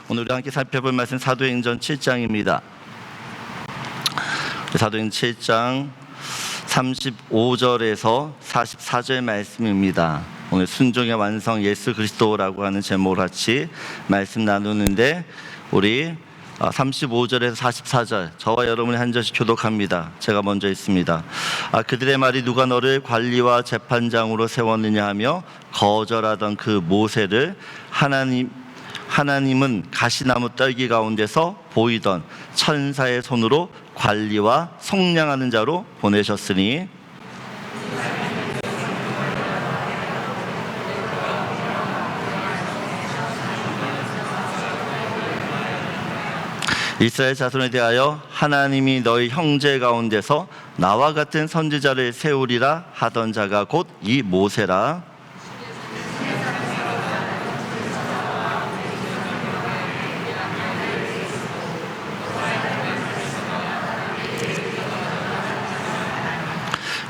오늘 우리 함께 살펴볼 말씀 사도행전 7장입니다. 사도행전 7장 35절에서 44절 말씀입니다. 오늘 순종의 완성 예수 그리스도라고 하는 제목을 같이 말씀 나누는데, 우리 35절에서 44절 저와 여러분이 한 절씩 교독합니다. 제가 먼저 읽습니다. 그들의 말이 누가 너를 관리와 재판장으로 세웠느냐 하며 거절하던 그 모세를 하나님은 가시나무 떨기 가운데서 보이던 천사의 손으로 관리와 속량하는 자로 보내셨으니, 이스라엘 자손에 대하여 하나님이 너희 형제 가운데서 나와 같은 선지자를 세우리라 하던 자가 곧 이 모세라.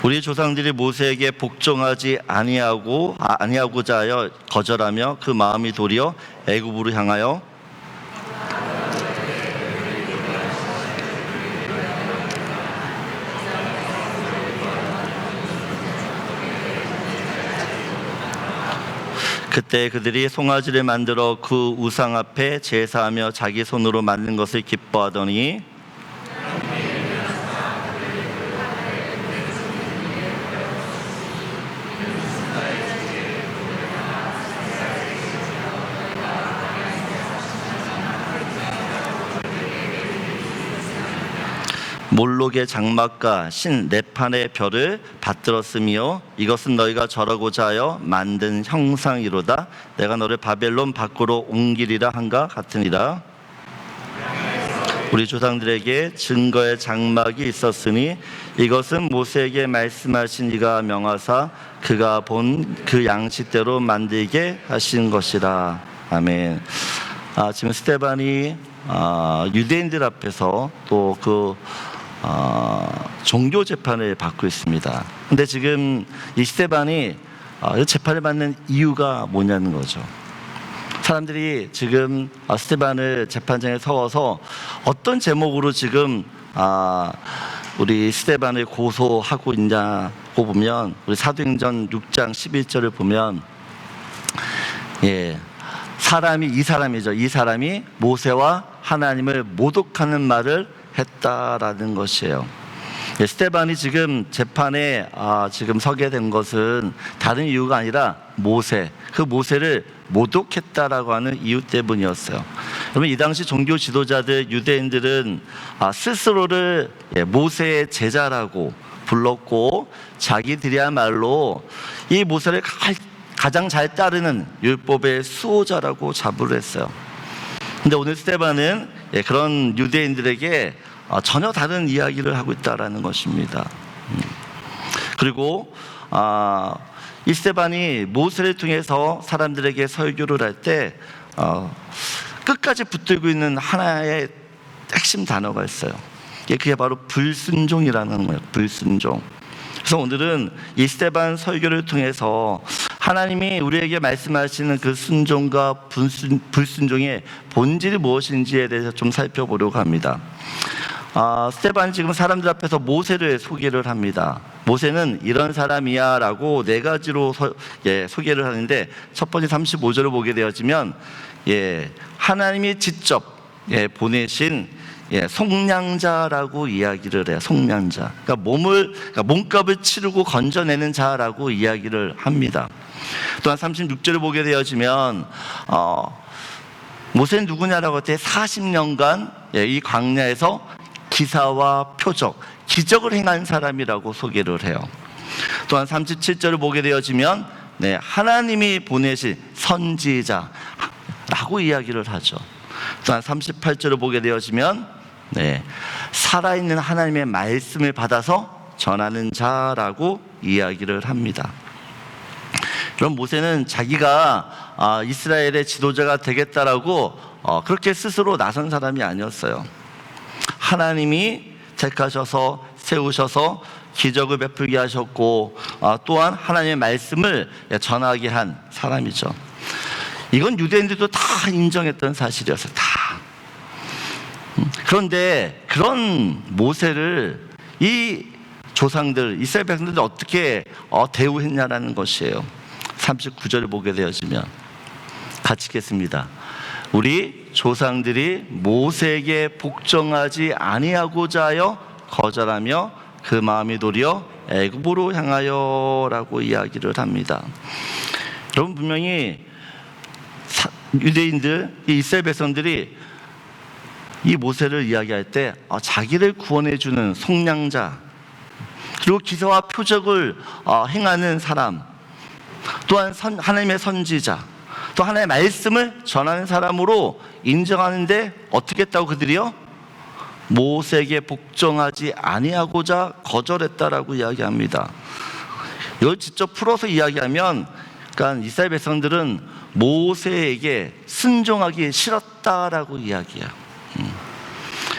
우리 조상들이 모세에게 복종하지 아니하고자 하여 거절하며 그 마음이 도리어 애굽으로 향하여 그때 그들이 송아지를 만들어 그 우상 앞에 제사하며 자기 손으로 만든 것을 기뻐하더니, 몰록의 장막과 신 레판의 별을 받들었으며 이것은 너희가 절하고자 하여 만든 형상이로다. 내가 너를 바벨론 밖으로 옮기리라 한가 같으니라. 우리 조상들에게 증거의 장막이 있었으니 이것은 모세에게 말씀하신 이가 명하사 그가 본 그 양식대로 만들게 하신 것이라. 아멘. 지금 스데반이 유대인들 앞에서 또 종교 재판을 받고 있습니다. 근데 지금 이 스데반이 재판을 받는 이유가 뭐냐는 거죠. 사람들이 지금 스데반을 재판장에 세워서 어떤 제목으로 지금 우리 스데반을 고소하고 있냐고 보면, 우리 사도행전 6장 11절을 보면, 이 사람이 모세와 하나님을 모독하는 말을 했다라는 것이에요. 스데반이 지금 재판에 지금 서게 된 것은 다른 이유가 아니라 그 모세를 모독했다라고 하는 이유 때문이었어요. 그러면 이 당시 종교 지도자들, 유대인들은 스스로를 모세의 제자라고 불렀고, 자기들이야말로 이 모세를 가장 잘 따르는 율법의 수호자라고 자부를 했어요. 근데 오늘 스데반은 그런 유대인들에게 전혀 다른 이야기를 하고 있다라는 것입니다. 그리고 이 스데반이 모세를 통해서 사람들에게 설교를 할 때 끝까지 붙들고 있는 하나의 핵심 단어가 있어요. 그게 바로 불순종이라는 거예요. 불순종. 그래서 오늘은 이 스데반 설교를 통해서 하나님이 우리에게 말씀하시는 그 순종과 불순종의 본질이 무엇인지에 대해서 좀 살펴보려고 합니다. 스데반이 지금 사람들 앞에서 모세를 소개를 합니다. 모세는 이런 사람이야 라고 네 가지로 소개를 하는데, 첫 번째 35절을 보게 되어지면 하나님이 직접 보내신 속량자라고 이야기를 해요. 속량자. 그러니까 몸값을 치르고 건져내는 자라고 이야기를 합니다. 또한 36절을 보게 되어지면 모세는 누구냐라고 할 때 40년간 이 광야에서 기사와 표적, 기적을 행한 사람이라고 소개를 해요. 또한 37절을 보게 되어지면 하나님이 보내신 선지자라고 이야기를 하죠. 또한 38절을 보게 되어지면 살아있는 하나님의 말씀을 받아서 전하는 자라고 이야기를 합니다. 그럼 모세는 자기가 이스라엘의 지도자가 되겠다라고 그렇게 스스로 나선 사람이 아니었어요. 하나님이 택하셔서 세우셔서 기적을 베풀게 하셨고, 또한 하나님의 말씀을 전하게 한 사람이죠. 이건 유대인들도 다 인정했던 사실이었어요. 다. 그런데 그런 모세를 이 조상들, 이스라엘 백성들이 어떻게 대우했냐라는 것이에요. 39절을 보게 되어지면 같이 읽겠습니다. 우리 조상들이 모세에게 복종하지 아니하고자 하여 거절하며 그 마음이 도리어 애굽으로 향하여라고 이야기를 합니다. 여러분, 분명히 유대인들, 이 이스라엘 백성들이 이 모세를 이야기할 때 자기를 구원해주는 속량자, 그리고 기사와 표적을 행하는 사람, 또한 하나님의 선지자, 또 하나님의 말씀을 전하는 사람으로 인정하는데 어떻게 했다고 그들이요? 모세에게 복종하지 아니하고자 거절했다라고 이야기합니다. 이걸 직접 풀어서 이야기하면, 그러니까 이스라엘 백성들은 모세에게 순종하기 싫었다라고 이야기해요.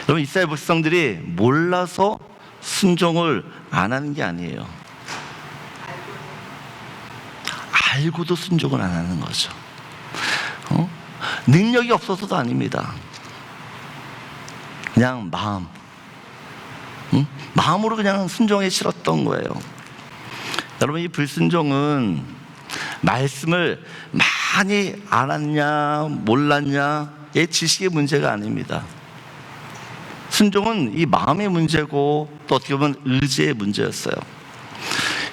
여러분, 이스라엘 백성들이 몰라서 순종을 안 하는 게 아니에요. 알고도 순종을 안 하는 거죠. 능력이 없어서도 아닙니다. 그냥 마음으로 그냥 순종하기 싫었던 거예요. 여러분, 이 불순종은 말씀을 많이 알았냐 몰랐냐의 지식의 문제가 아닙니다. 순종은 이 마음의 문제고 또 어떻게 보면 의지의 문제였어요.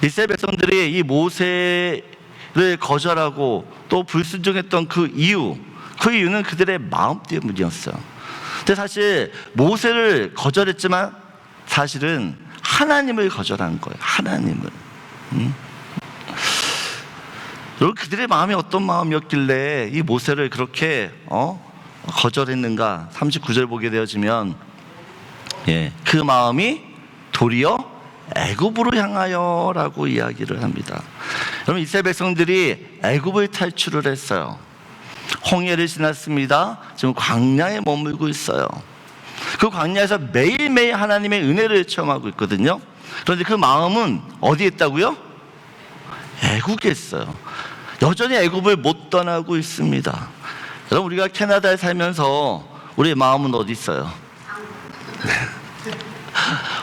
이스라엘 백성들이 이 모세를 거절하고 또 불순종했던 그 이유는 그들의 마음 때문이었어요. 근데 사실 모세를 거절했지만 사실은 하나님을 거절한 거예요. 하나님을. 여러분, 그들의 마음이 어떤 마음이었길래 이 모세를 그렇게 거절했는가? 39절 보게 되어지면 그 마음이 도리어 애굽으로 향하여라고 이야기를 합니다. 여러분, 이스라엘 백성들이 애굽을 탈출을 했어요. 홍해를 지났습니다. 지금 광야에 머물고 있어요. 그 광야에서 매일매일 하나님의 은혜를 체험하고 있거든요. 그런데 그 마음은 어디에 있다고요? 애굽에 있어요. 여전히 애굽을 못 떠나고 있습니다. 여러분, 우리가 캐나다에 살면서 우리의 마음은 어디 있어요?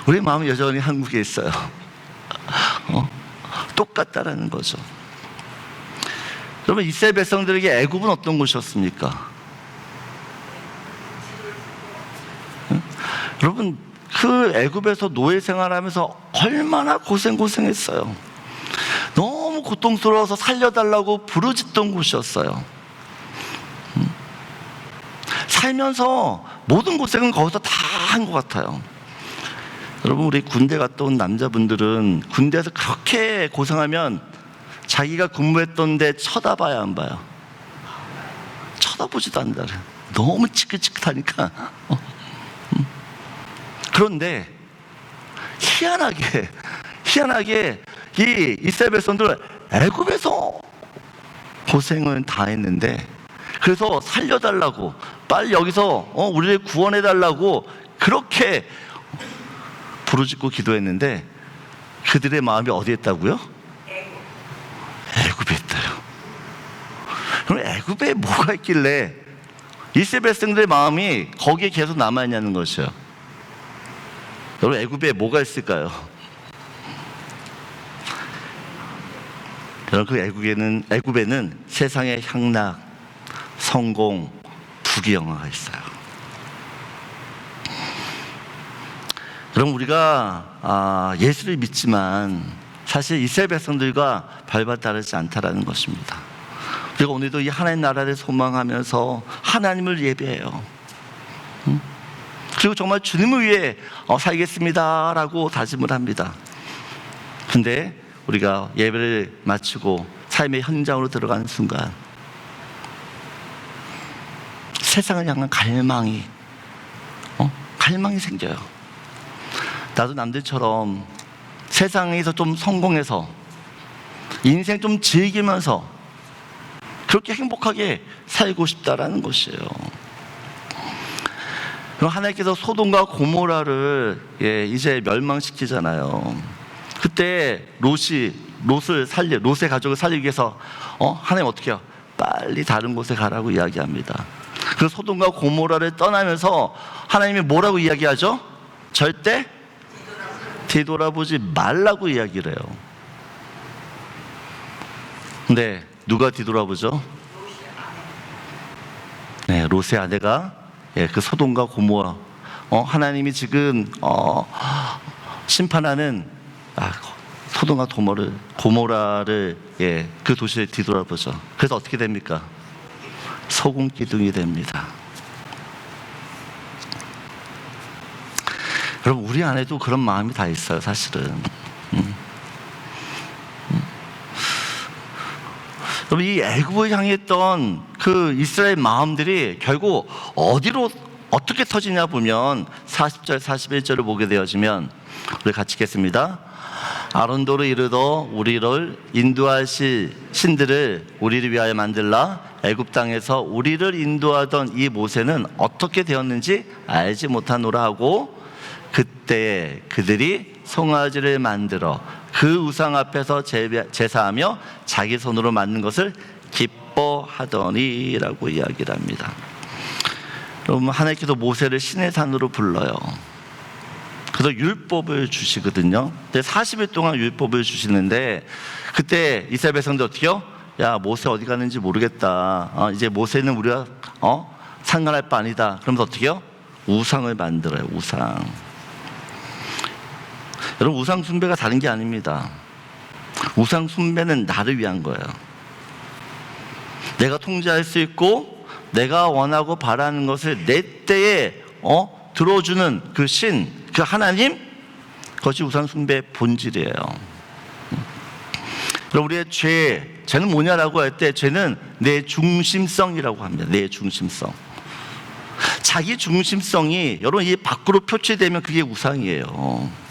우리 마음은 여전히 한국에 있어요. 똑같다라는 거죠. 여러분, 이스라엘 백성들에게 애굽은 어떤 곳이었습니까? 여러분, 그 애굽에서 노예 생활하면서 얼마나 고생했어요. 너무 고통스러워서 살려달라고 부르짖던 곳이었어요. 살면서 모든 고생은 거기서 다 한 것 같아요. 여러분, 우리 군대 갔다 온 남자분들은 군대에서 그렇게 고생하면 자기가 근무했던 데 쳐다봐야 안 봐요. 쳐다보지도 않는다. 너무 찌긋찌긋하니까. 그런데 희한하게 이 이스라엘 백성들 애굽에서 고생을 다 했는데, 그래서 살려달라고, 빨리 여기서 우리를 구원해달라고 그렇게 부르짖고 기도했는데 그들의 마음이 어디에 있다고요? 애굽에 있다요. 그럼 애굽에 뭐가 있길래 이스라엘 백성들의 마음이 거기에 계속 남아있냐는 것이요. 여러분, 애굽에 뭐가 있을까요? 여러분, 그 애굽에는 세상의 향락, 성공, 부귀영화가 있어요. 그럼 우리가 예수를 믿지만 사실 이스라엘 백성들과 발바 다르지 않다라는 것입니다. 우리가 오늘도 이 하나님 나라를 소망하면서 하나님을 예배해요. 그리고 정말 주님을 위해 살겠습니다라고 다짐을 합니다. 근데 우리가 예배를 마치고 삶의 현장으로 들어가는 순간 세상을 향한 갈망이 생겨요. 나도 남들처럼 세상에서 좀 성공해서 인생 좀 즐기면서 그렇게 행복하게 살고 싶다라는 것이에요. 그럼 하나님께서 소돔과 고모라를 이제 멸망시키잖아요. 그때 롯의 가족을 살리기 위해서 하나님 어떻게 해요? 빨리 다른 곳에 가라고 이야기합니다. 그 소돔과 고모라를 떠나면서 하나님이 뭐라고 이야기하죠? 절대 뒤돌아보지 말라고 이야기를 해요. 근데 누가 뒤돌아보죠? 네, 롯의 아내가 그 소돔과 고모라, 하나님이 지금 심판하는 소돔과 고모라를 그 도시를 뒤돌아보죠. 그래서 어떻게 됩니까? 소금 기둥이 됩니다. 여러분, 우리 안에도 그런 마음이 다 있어요, 사실은. 여러분, 이 애굽을 향했던 그 이스라엘 마음들이 결국 어디로 어떻게 터지냐 보면 40절 41절을 보게 되어지면, 우리 같이 읽겠습니다. 아론도로 이르러 우리를 인도하실 신들을 우리를 위하여 만들라. 애굽 땅에서 우리를 인도하던 이 모세는 어떻게 되었는지 알지 못하노라 하고, 그때 그들이 송아지를 만들어 그 우상 앞에서 제사하며 자기 손으로 만든 것을 기뻐하더니라고 이야기를 합니다. 여러분, 하나님께서 모세를 신의 산으로 불러요. 그래서 율법을 주시거든요. 40일 동안 율법을 주시는데, 그때 이스라엘 백성들 어떻게요? 야, 모세 어디 가는지 모르겠다. 이제 모세는 우리가 상관할 바 아니다. 그러면서 어떻게요? 우상을 만들어요. 우상. 여러분, 우상 숭배가 다른 게 아닙니다. 우상 숭배는 나를 위한 거예요. 내가 통제할 수 있고 내가 원하고 바라는 것을 내 때에 들어주는 그 신, 그 하나님, 그것이 우상 숭배의 본질이에요. 우리의 죄는 뭐냐라고 할 때, 죄는 내 중심성이라고 합니다. 내 중심성. 자기 중심성이 여러분 이 밖으로 표출되면 그게 우상이에요.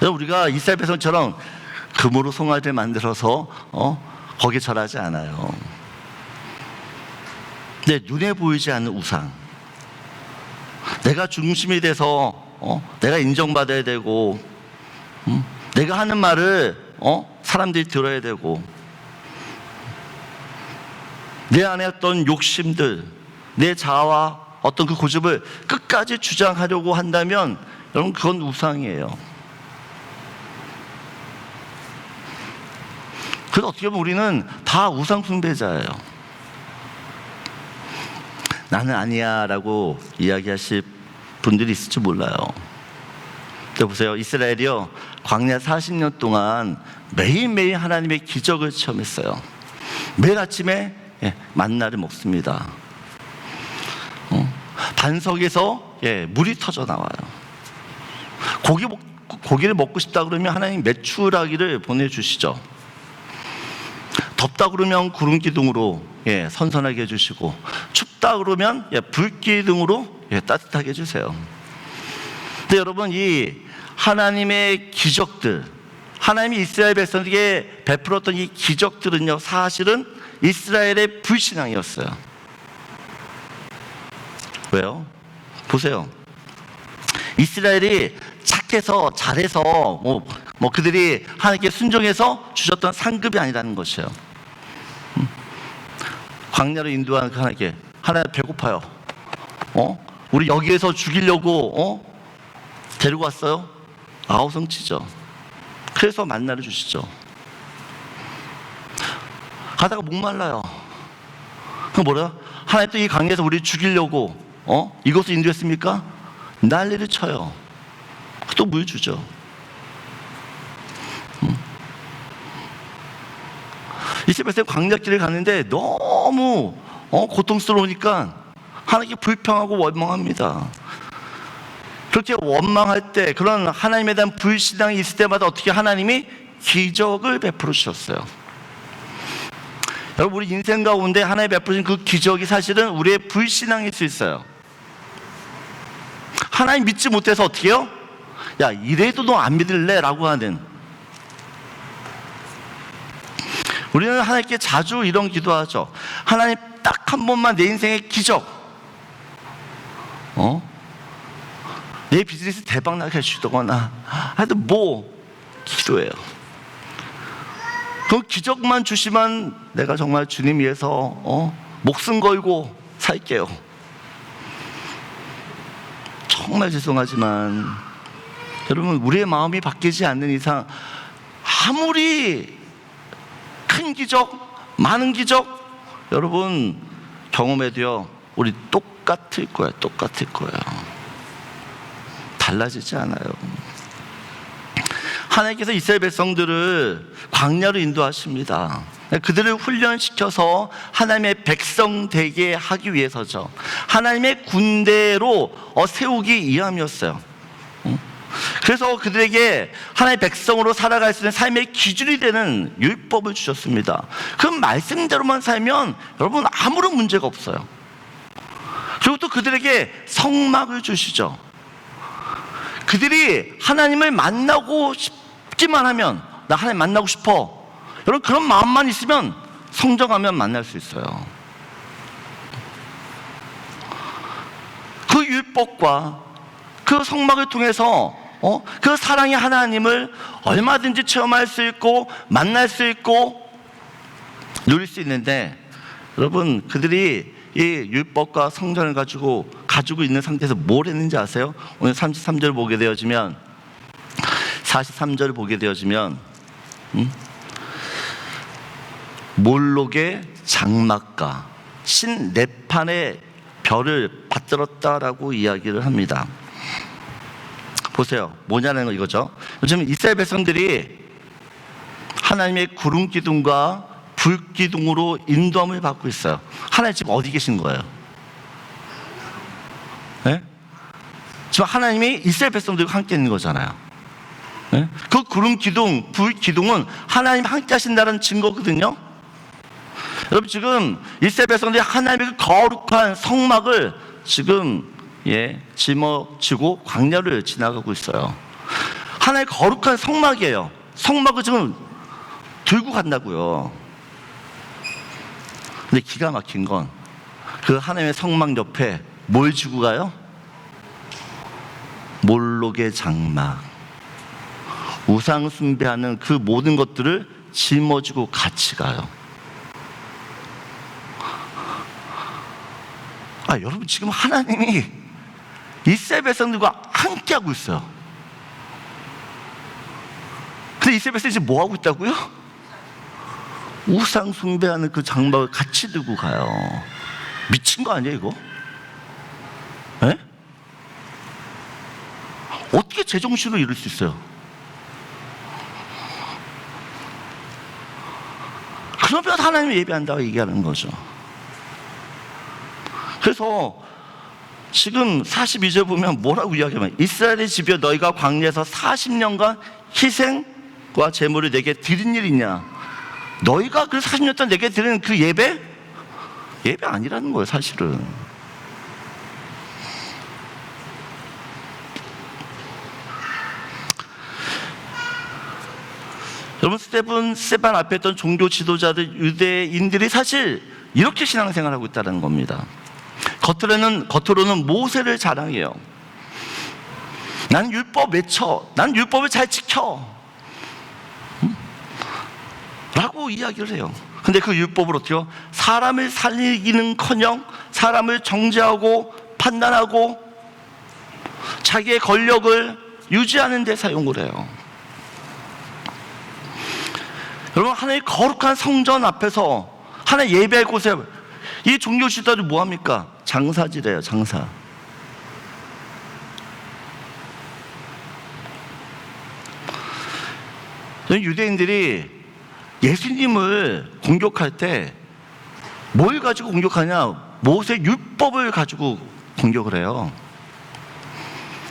우리가 이스라엘 백성처럼 금으로 송아지를 만들어서 거기에 절하지 않아요. 내 눈에 보이지 않는 우상. 내가 중심이 돼서 내가 인정받아야 되고, 내가 하는 말을 사람들이 들어야 되고, 내 안에 어떤 욕심들, 내 자아와 어떤 그 고집을 끝까지 주장하려고 한다면 여러분, 그건 우상이에요. 그래서 어떻게 보면 우리는 다 우상 숭배자예요. 나는 아니야 라고 이야기하실 분들이 있을지 몰라요. 근데 보세요, 이스라엘이요, 광야 40년 동안 매일매일 하나님의 기적을 체험했어요. 매일 아침에 만나를 먹습니다. 반석에서 물이 터져 나와요. 고기를 먹고 싶다 그러면 하나님 메추라기를 보내주시죠. 덥다 그러면 구름 기둥으로 선선하게 해주시고, 춥다 그러면 불 기둥으로 따뜻하게 해주세요. 근데 여러분, 이 하나님의 기적들, 하나님이 이스라엘 백성에게 베풀었던 이 기적들은요, 사실은 이스라엘의 불신앙이었어요. 왜요? 보세요. 이스라엘이 착해서 잘해서 그들이 하나님께 순종해서 주셨던 상급이 아니라는 것이에요. 광야로 인도하는 그 하나님께, 하나님 배고파요. 우리 여기에서 죽이려고 데리고 왔어요? 아우성치죠. 그래서 만나를 주시죠. 가다가 목말라요. 그럼 뭐래요? 하나님 또 이 광야에서 우리 죽이려고 이곳을 인도했습니까? 난리를 쳐요. 또 물 주죠. 이스라엘 백성이 광야길을 가는데 너무 고통스러우니까 하나님께 불평하고 원망합니다. 그렇게 원망할 때, 그런 하나님에 대한 불신앙이 있을 때마다 어떻게 하나님이 기적을 베풀어 주셨어요. 여러분, 우리 인생 가운데 하나님 베푸신 그 기적이 사실은 우리의 불신앙일 수 있어요. 하나님 믿지 못해서 어떻게 해요? 야, 이래도 너 안 믿을래? 라고 하는. 우리는 하나님께 자주 이런 기도하죠. 하나님, 딱 한 번만 내 인생의 기적, 내 비즈니스 대박 나게 해주시거나 하여튼 기도해요. 그 기적만 주시면 내가 정말 주님 위해서 목숨 걸고 살게요. 정말 죄송하지만 여러분, 우리의 마음이 바뀌지 않는 이상 아무리 큰 기적, 많은 기적 여러분 경험해도요, 우리 똑같을 거예요. 똑같을 거예요. 달라지지 않아요. 하나님께서 이스라엘 백성들을 광야로 인도하십니다. 그들을 훈련시켜서 하나님의 백성 되게 하기 위해서죠. 하나님의 군대로 세우기 위함이었어요. 그래서 그들에게 하나님의 백성으로 살아갈 수 있는 삶의 기준이 되는 율법을 주셨습니다. 그 말씀대로만 살면 여러분 아무런 문제가 없어요. 그리고 또 그들에게 성막을 주시죠. 그들이 하나님을 만나고 싶기만 하면, 나 하나님 만나고 싶어, 여러분 그런 마음만 있으면 성정하면 만날 수 있어요. 그 율법과 그 성막을 통해서 그 사랑의 하나님을 얼마든지 체험할 수 있고 만날 수 있고 누릴 수 있는데, 여러분 그들이 이 율법과 성전을 가지고 있는 상태에서 뭘 했는지 아세요? 오늘 33절 보게 되어지면, 43절 보게 되어지면 몰록의 장막과 신 네판의 별을 받들었다라고 이야기를 합니다. 보세요. 뭐냐는 거 이거죠. 요즘 이스라엘 백성들이 하나님의 구름 기둥과 불 기둥으로 인도함을 받고 있어요. 하나님 지금 어디 계신 거예요? 네? 지금 하나님이 이스라엘 백성들과 함께 있는 거잖아요. 네? 그 구름 기둥, 불 기둥은 하나님 함께 하신다는 증거거든요. 여러분 지금 이스라엘 백성들이 하나님의 그 거룩한 성막을 지금 짊어지고 광야를 지나가고 있어요. 하나의 거룩한 성막이에요. 성막을 지금 들고 간다고요. 근데 기가 막힌 건 그 하나님의 성막 옆에 뭘 주고 가요? 몰록의 장막, 우상 숭배하는 그 모든 것들을 짊어지고 같이 가요. 여러분 지금 하나님이 이스라엘 백성들과 함께 하고 있어요. 근데 이스라엘 백성들이 지금 뭐 하고 있다고요? 우상 숭배하는 그 장막을 같이 들고 가요. 미친 거 아니에요 이거? 에? 어떻게 제정신으로 이럴 수 있어요? 그러면 하나님을 예배한다고 얘기하는 거죠. 그래서 지금 42절 보면 뭐라고 이야기하면, 이스라엘의 집이여 너희가 광야에서 40년간 희생과 제물을 내게 드린 일 있냐? 너희가 그 40년 동안 내게 드리는 그 예배 아니라는 거예요 사실은. 여러분 스데반 앞에 있던 종교 지도자들, 유대인들이 사실 이렇게 신앙생활을 하고 있다는 겁니다. 겉으로는 모세를 자랑해요. 난 율법 외쳐, 난 율법을 잘 지켜 라고 이야기를 해요. 근데 그 율법을 어떻게 사람을 살리기는커녕 사람을 정죄하고 판단하고 자기의 권력을 유지하는 데 사용을 해요. 여러분 하나님의 거룩한 성전 앞에서 하나님 예배할 곳에 이 종교 지도자들이 뭐합니까? 장사지래요. 장사. 유대인들이 예수님을 공격할 때 뭘 가지고 공격하냐? 모세 율법을 가지고 공격을 해요.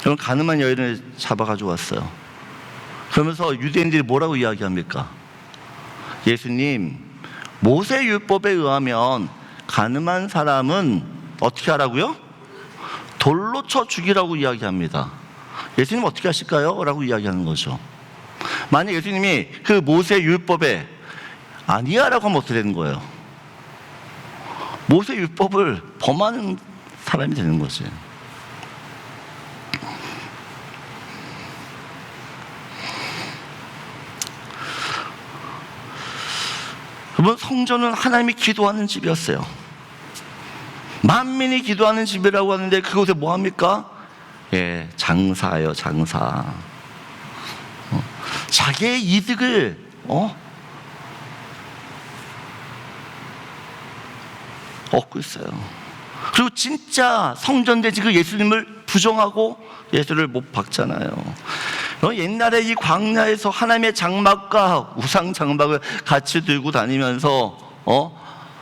여러분 가늠한 여인을 잡아가지고 왔어요. 그러면서 유대인들이 뭐라고 이야기합니까? 예수님, 모세 율법에 의하면 가늠한 사람은 어떻게 하라고요? 돌로 쳐 죽이라고 이야기합니다. 예수님 어떻게 하실까요? 라고 이야기하는 거죠. 만약 예수님이 그 모세 율법에 아니야 라고 하면 어떻게 되는 거예요? 모세 율법을 범하는 사람이 되는 거지. 여러분, 성전은 하나님이 기도하는 집이었어요. 만민이 기도하는 집이라고 하는데 그곳에 뭐 합니까? 예, 장사예요, 장사. 자기의 이득을 얻고 있어요. 그리고 진짜 성전된 그 예수님을 부정하고 예수를 못 박잖아요. 옛날에 이 광야에서 하나님의 장막과 우상 장막을 같이 들고 다니면서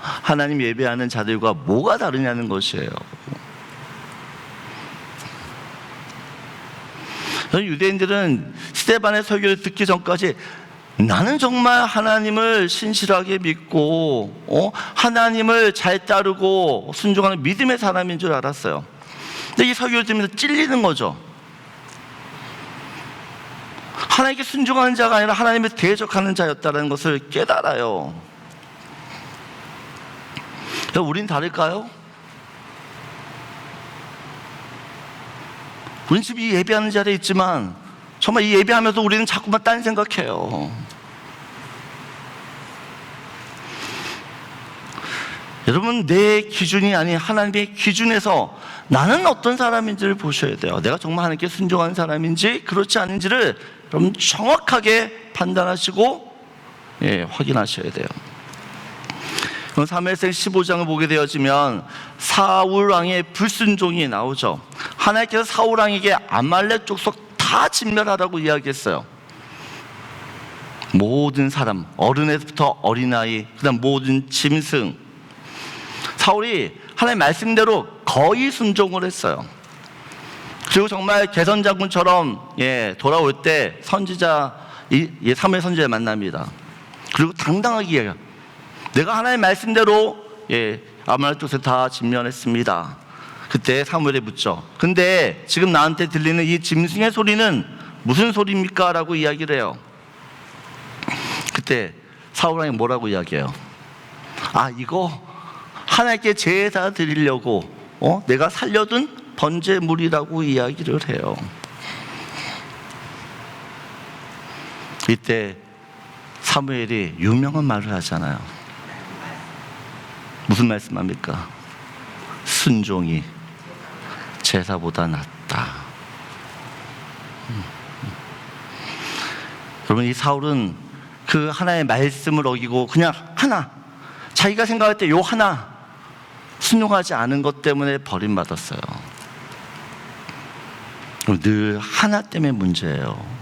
하나님 예배하는 자들과 뭐가 다르냐는 것이에요. 유대인들은 스데반의 설교를 듣기 전까지 나는 정말 하나님을 신실하게 믿고 하나님을 잘 따르고 순종하는 믿음의 사람인 줄 알았어요. 근데 이 설교를 들으면서 찔리는 거죠. 하나님께 순종하는 자가 아니라 하나님을 대적하는 자였다는 것을 깨달아요. 우린 다를까요? 우린 지금 이 예배하는 자리에 있지만 정말 이 예배하면서 우리는 자꾸만 딴 생각해요. 여러분, 내 기준이 아닌 하나님의 기준에서 나는 어떤 사람인지를 보셔야 돼요. 내가 정말 하나님께 순종하는 사람인지 그렇지 않은지를 여러분 정확하게 판단하시고 확인하셔야 돼요. 사무엘상 15장을 보게 되어지면 사울 왕의 불순종이 나오죠. 하나님께서 사울 왕에게 아말렉 족속 다 진멸하라고 이야기했어요. 모든 사람, 어른에서부터 어린아이, 그다음 모든 짐승. 사울이 하나님의 말씀대로 거의 순종을 했어요. 그리고 정말 개선 장군처럼 돌아올 때 선지자 사무엘 선지자를 만납니다. 그리고 당당하게 이야기해요. 내가 하나님의 말씀대로 아말렉 족속 다 진멸했습니다. 그때 사무엘이 묻죠. 근데 지금 나한테 들리는 이 짐승의 소리는 무슨 소리입니까? 라고 이야기를 해요. 그때 사울 왕이 뭐라고 이야기해요? 이거 하나님께 제사 드리려고 내가 살려둔 번제물이라고 이야기를 해요. 이때 사무엘이 유명한 말을 하잖아요. 무슨 말씀합니까? 순종이 제사보다 낫다. 여러분, 이 사울은 그 하나의 말씀을 어기고 그냥 자기가 생각할 때 요 하나 순종하지 않은 것 때문에 버림받았어요. 늘 하나 때문에 문제예요.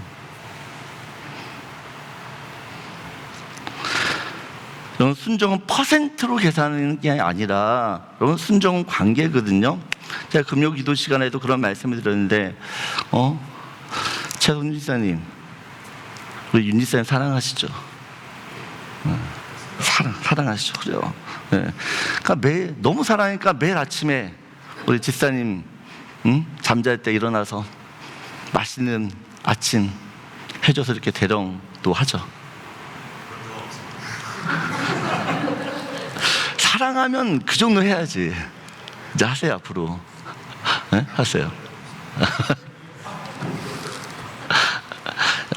여러분, 순종은 퍼센트로 계산하는 게 아니라 여러분, 순종은 관계거든요. 제가 금요 기도 시간에도 그런 말씀을 드렸는데 최선 지사님, 우리 윤 지사님 사랑하시죠? 사랑하시죠, 그죠? 그러니까 너무 사랑하니까 매일 아침에 우리 지사님 잠잘 때 일어나서 맛있는 아침 해줘서 이렇게 대령도 하죠. 사랑하면 그 정도 해야지. 이제 하세요, 앞으로. 하세요.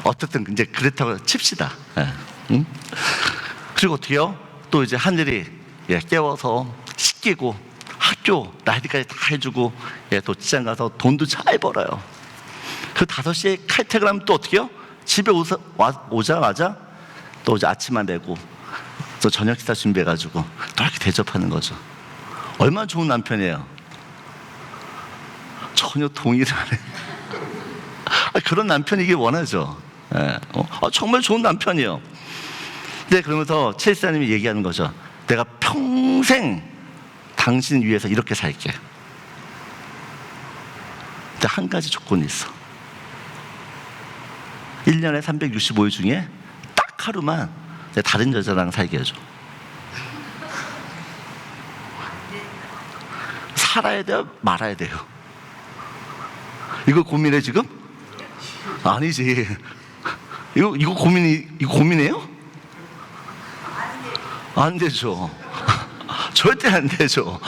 어떻든 이제 그렇다고 칩시다. 그리고 어떻게요? 또 이제 하늘이 깨워서 씻기고 학교 라이드까지 다 해주고 또 직장 가서 돈도 잘 벌어요. 그 5시에 칼퇴근하면 또 어떻게요? 집에 오자마자 또 이제 아침만 내고 또 저녁 식사 준비해가지고 또 이렇게 대접하는 거죠. 얼마나 좋은 남편이에요. 전혀 동의를 안 해. 그런 남편이길 원하죠. 정말 좋은 남편이에요. 근데 그러면서 칠사님이 얘기하는 거죠. 내가 평생 당신 위해서 이렇게 살게. 근데 한 가지 조건이 있어. 1년에 365일 중에 딱 하루만 다른 여자랑 살게 해줘. 살아야 돼요? 말아야 돼요? 이거 고민해 지금? 아니지. 이거 고민해요? 안 되죠. 절대 안 되죠.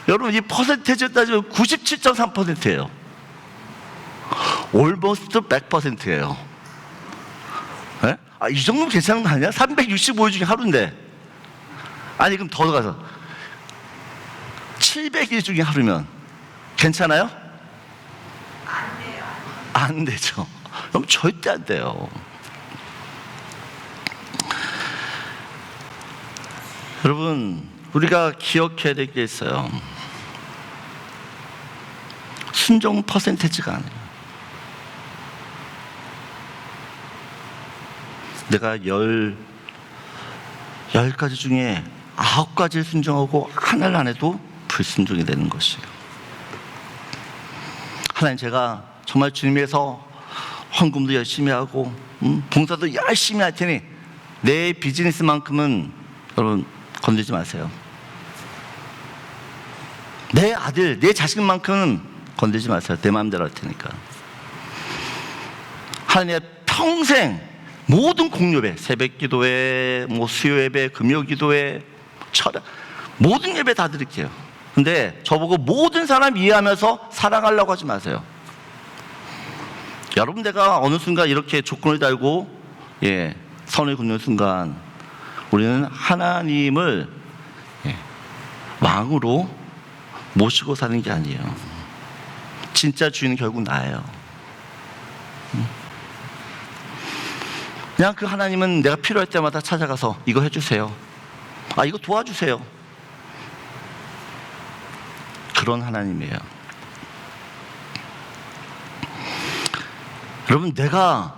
여러분, 이 퍼센테이지 따지면 97.3%예요. almost 100%예요. 이 정도면 괜찮은 거 아니야? 365일 중에 하루인데. 아니 그럼 더 가서 700일 중에 하루면 괜찮아요? 안 돼요. 안 되죠. 그럼 절대 안 돼요. 여러분, 우리가 기억해야 될 게 있어요. 순종 퍼센테이지가 아니에요. 내가 10가지 중에 9가지를 순종하고 하나를 안 해도 불순종이 되는 것이에요. 하나님, 제가 정말 주님 위해서 헌금도 열심히 하고 봉사도 열심히 할 테니 내 비즈니스만큼은 여러분 건들지 마세요. 내 아들, 내 자식만큼은 건들지 마세요. 내 마음대로 할 테니까. 하나님의 평생 모든 공예배, 새벽 기도회, 수요 예배, 금요 기도회, 철학, 모든 예배 다 드릴게요. 근데 저보고 모든 사람 이해하면서 살아가려고 하지 마세요. 여러분, 내가 어느 순간 이렇게 조건을 달고 선을 긋는 순간 우리는 하나님을 왕으로 모시고 사는 게 아니에요. 진짜 주인은 결국 나예요. 그냥 그 하나님은 내가 필요할 때마다 찾아가서 이거 해주세요. 이거 도와주세요. 그런 하나님이에요. 여러분, 내가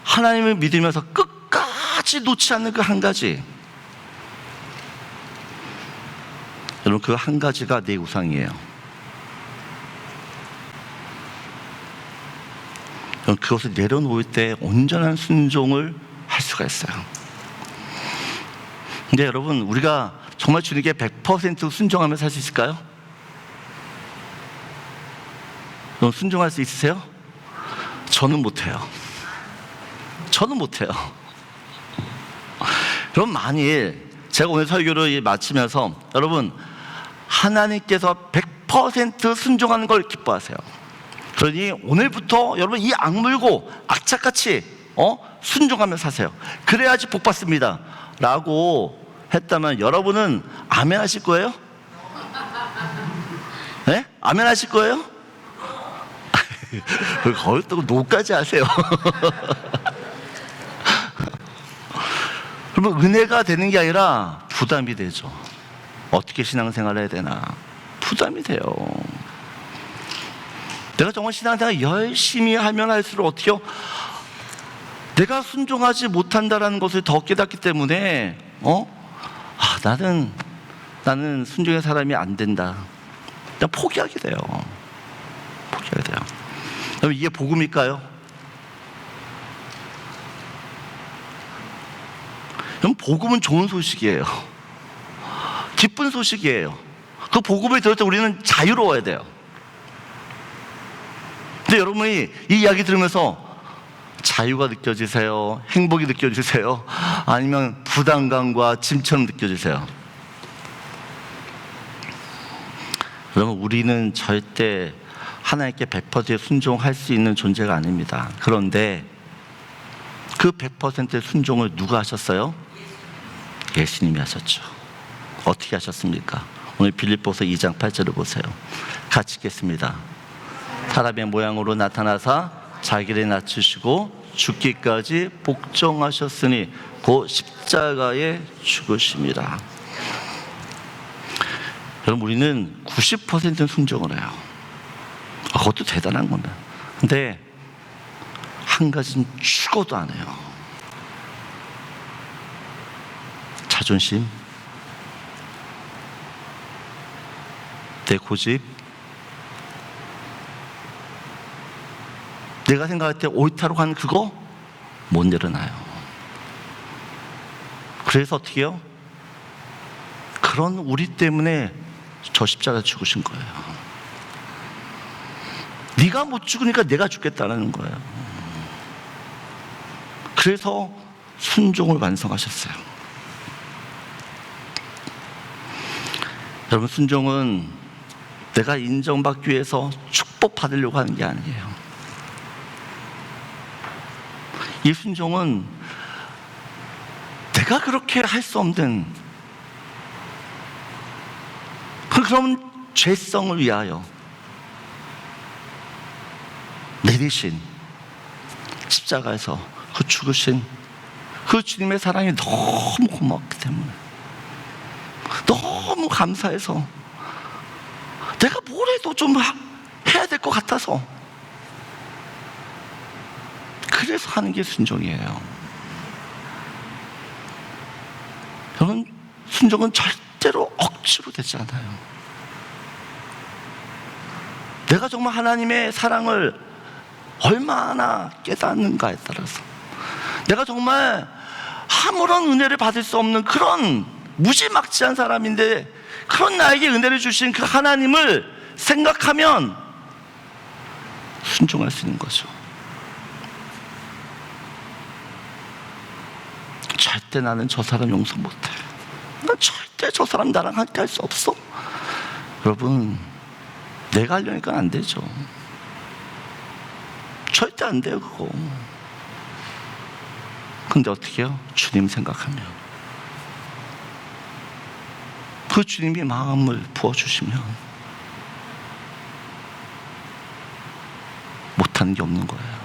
하나님을 믿으면서 끝까지 놓지 않는 그 한 가지, 여러분, 그 한 가지가 내 우상이에요. 여러분, 그것을 내려놓을 때 온전한 순종을 할 수가 있어요. 근데 여러분, 우리가 정말 주님께 100% 순종하며 살 수 있을까요? 여러분, 순종할 수 있으세요? 저는 못해요. 저는 못해요. 여러분, 만일 제가 오늘 설교를 마치면서 여러분, 하나님께서 100% 순종하는 걸 기뻐하세요. 그러니 오늘부터 여러분 이 악물고 악착같이 순종하며 사세요. 그래야지 복 받습니다 라고 했다면 여러분은 아멘 하실 거예요? 네? 아멘 하실 거예요? 거기 또 노까지 하세요. 그러면 은혜가 되는 게 아니라 부담이 되죠. 어떻게 신앙생활을 해야 되나 부담이 돼요. 내가 정말 신앙생활 열심히 하면 할수록 어떻게요? 내가 순종하지 못한다는 것을 더 깨닫기 때문에 나는 순종의 사람이 안 된다. 그냥 포기하게 돼요. 포기하게 돼요. 그럼 이게 복음일까요? 그럼 복음은 좋은 소식이에요. 기쁜 소식이에요. 그 복음을 들을 때 우리는 자유로워야 돼요. 근데 여러분이 이 이야기 들으면서 자유가 느껴지세요? 행복이 느껴지세요? 아니면 부담감과 짐처럼 느껴지세요? 여러분, 우리는 절대 하나님께 100% 순종할 수 있는 존재가 아닙니다. 그런데 그 100%의 순종을 누가 하셨어요? 예수님이 하셨죠. 어떻게 하셨습니까? 오늘 빌립보서 2장 8절을 보세요. 같이 읽겠습니다. 사람의 모양으로 나타나사 자기를 낮추시고 죽기까지 복종하셨으니 곧 십자가에 죽으심이라. 여러분, 우리는 90% 순종을 해요. 그것도 대단한 겁니다. 근데 한 가지는 죽어도 안 해요. 자존심, 내 고집, 내가 생각할 때 옳다고 하는 그거 못 내려놔요. 그래서 어떻게 해요? 그런 우리 때문에 저 십자가 죽으신 거예요. 네가 못 죽으니까 내가 죽겠다는 거예요. 그래서 순종을 완성하셨어요. 여러분, 순종은 내가 인정받기 위해서 축복받으려고 하는 게 아니에요. 이 순종은 내가 그렇게 할 수 없는 그런 죄성을 위하여 내리신 십자가에서 그 죽으신 그 주님의 사랑이 너무 고맙기 때문에, 너무 감사해서 내가 뭘 해도 좀 해야 될 것 같아서, 그래서 하는 게 순종이에요. 여러분, 순종은 절대로 억지로 되지 않아요. 내가 정말 하나님의 사랑을 얼마나 깨닫는가에 따라서, 내가 정말 아무런 은혜를 받을 수 없는 그런 무지막지한 사람인데, 그런 나에게 은혜를 주신 그 하나님을 생각하면 순종할 수 있는 거죠. 절대 나는 저 사람 용서 못해, 난 절대 저 사람 나랑 함께 할 수 없어. 여러분, 내가 하려니까 안 되죠. 절대 안 돼요, 그거. 근데 어떻게 해요? 주님 생각하면, 그 주님이 마음을 부어주시면 못하는 게 없는 거예요.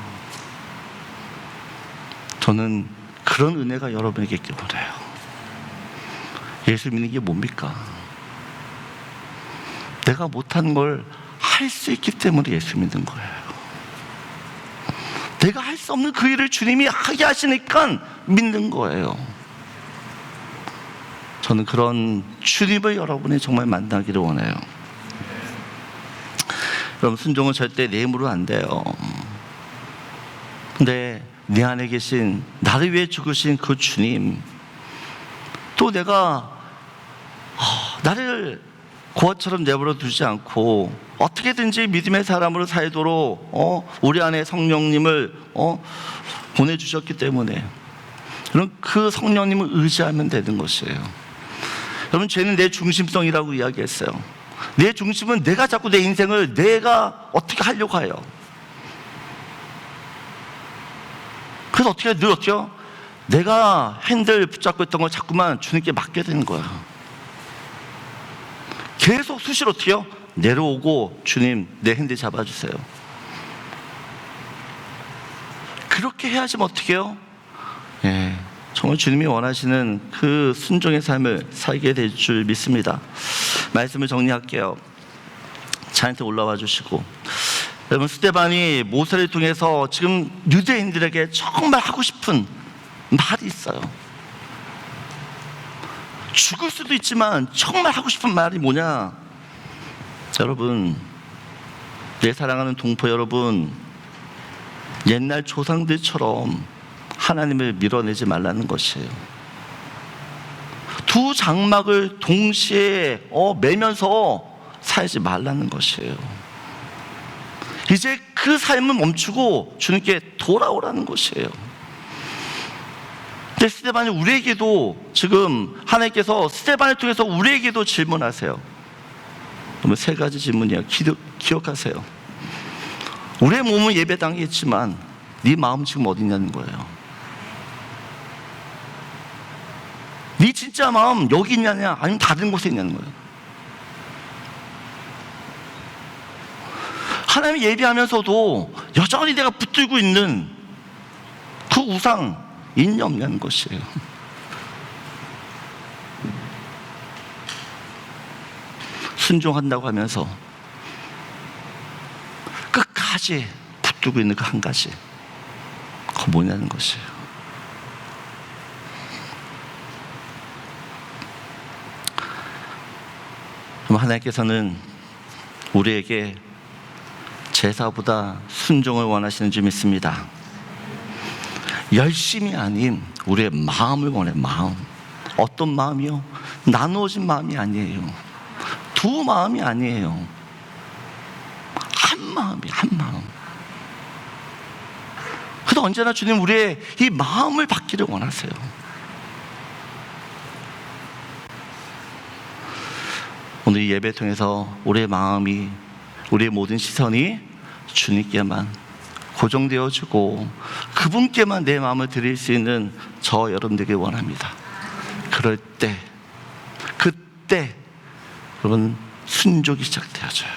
저는 그런 은혜가 여러분에게 있길 바라요. 예수 믿는 게 뭡니까? 내가 못한 걸 할 수 있기 때문에 예수 믿는 거예요. 내가 할 수 없는 그 일을 주님이 하게 하시니까 믿는 거예요. 저는 그런 주님을 여러분이 정말 만나기를 원해요. 여러분, 순종은 절대 내 힘으로 안 돼요. 근데 내 안에 계신, 나를 위해 죽으신 그 주님, 또 내가 나를 고아처럼 내버려 두지 않고 어떻게든지 믿음의 사람으로 살도록 우리 안에 성령님을 보내주셨기 때문에, 그럼 그 성령님을 의지하면 되는 것이에요. 여러분, 죄는 내 중심성이라고 이야기했어요. 내 중심은 내가 자꾸 내 인생을 내가 어떻게 하려고 해요. 그래서 어떻게 해요? 늘 어떻게 해요? 내가 핸들 붙잡고 있던 걸 자꾸만 주님께 맡게 되는 거야. 계속 수시로 어떻게 해요? 내려오고, 주님, 내 핸들 잡아주세요. 그렇게 해야지만 어떻게 해요? 예, 정말 주님이 원하시는 그 순종의 삶을 살게 될 줄 믿습니다. 말씀을 정리할게요. 자한테 올라와 주시고, 여러분, 스데반이 모세를 통해서 지금 유대인들에게 정말 하고 싶은 말이 있어요. 죽을 수도 있지만 정말 하고 싶은 말이 뭐냐? 여러분, 내 사랑하는 동포 여러분, 옛날 조상들처럼 하나님을 밀어내지 말라는 것이에요. 두 장막을 동시에 매면서 살지 말라는 것이에요. 이제 그 삶을 멈추고 주님께 돌아오라는 것이에요. 근데 스데반이 우리에게도, 지금 하나님께서 스데반을 통해서 우리에게도 질문하세요. 그러면 세 가지 질문이에요. 기억하세요. 우리의 몸은 예배당이겠지만 네 마음 지금 어디 있냐는 거예요. 네 진짜 마음 여기 있냐냐, 아니면 다른 곳에 있냐는 거예요. 하나님 예배하면서도 여전히 내가 붙들고 있는 그 우상 있냐 없냐는 것이에요. 순종한다고 하면서 끝까지 붙들고 있는 그 한 가지, 그거 뭐냐는 것이에요. 그럼 하나님께서는 우리에게 제사보다 순종을 원하시는 줄 믿습니다. 열심이 아닌 우리의 마음을 원해요. 마음. 어떤 마음이요? 나누어진 마음이 아니에요. 두 마음이 아니에요. 한 마음이에요. 한 마음. 그래서 언제나 주님 우리의 이 마음을 받기를 원하세요. 오늘 이 예배 통해서 우리의 마음이, 우리의 모든 시선이 주님께만 고정되어지고 그분께만 내 마음을 드릴 수 있는 저 여러분들에게 원합니다. 그럴 때, 그때 여러분 순종이 시작되어져요.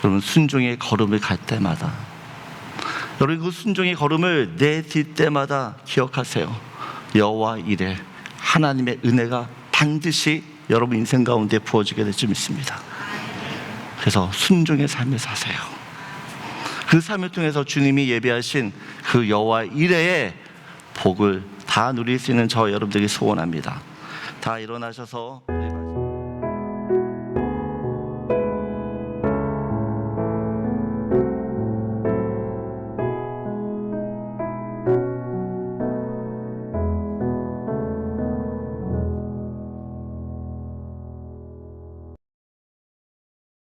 여러분, 순종의 걸음을 갈 때마다, 여러분 그 순종의 걸음을 내딜 때마다 기억하세요. 여호와 이레, 하나님의 은혜가 반드시 여러분 인생 가운데 부어지게 될 줄 믿습니다. 그래서 순종의 삶을 사세요. 그 삶을 통해서 주님이 예비하신 그 여호와 이레의 복을 다 누릴 수 있는 저 여러분들에게 소원합니다. 다 일어나셔서